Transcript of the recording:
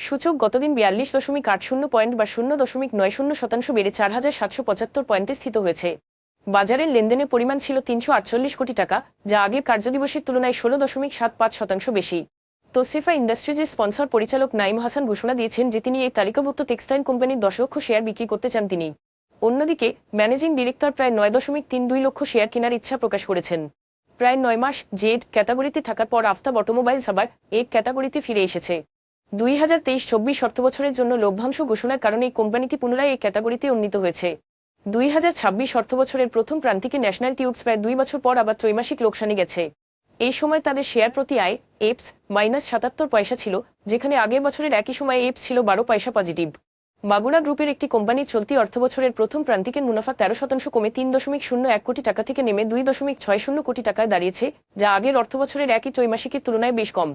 সূচক গতদিন 42.80 পয়েন্ট বা 0.90% বেড়ে 4,775 পয়েন্টে স্থিত হয়েছে। বাজারের লেনদেনের পরিমাণ ছিল 348 কোটি টাকা, যা আগের কার্যদিবসের তুলনায় 16.75% বেশি। তোশিফা ইন্ডাস্ট্রিজের স্পন্সর পরিচালক নাইম হাসান ঘোষণা দিয়েছেন যে তিনি এই তালিকাভুক্ত টেক্সটাইল কোম্পানির 10 লক্ষ শেয়ার বিক্রি করতে চান তিনি। অন্যদিকে ম্যানেজিং ডিরেক্টর প্রায় 9.32 লক্ষ শেয়ার কেনার ইচ্ছা প্রকাশ করেছেন। প্রায় 9 মাস জেড ক্যাটাগরিতে থাকার পর আফতাব অটোমোবাইলস আবার এক ক্যাটাগরিতে ফিরে এসেছে। 2023-24 অর্থবছরের জন্য লভ্যাংশ ঘোষণার কারণে এই কোম্পানিটি পুনরায় এই ক্যাটাগরিতে উন্নীত হয়েছে। 2026 অর্থবছরের প্রথম প্রান্তিকে ন্যাশনাল টিউবস প্রায় 2 বছর পর আবার ত্রৈমাসিক লোকসানে গেছে। এই সময় তাদের শেয়ার প্রতি আয় এপস -77 পয়সা ছিল, যেখানে আগের বছরের একই সময়ে এপস ছিল 12 পয়সা পজিটিভ। মাগুরা গ্রুপের একটি কোম্পানির চলতি অর্থবছরের প্রথম প্রান্তিকের মুনাফা 13% কমে 3.01 কোটি টাকা থেকে নেমে 2.60 কোটি টাকায় দাঁড়িয়েছে, যা আগের অর্থবছরের একই ত্রৈমাসিকের তুলনায় বেশ কম।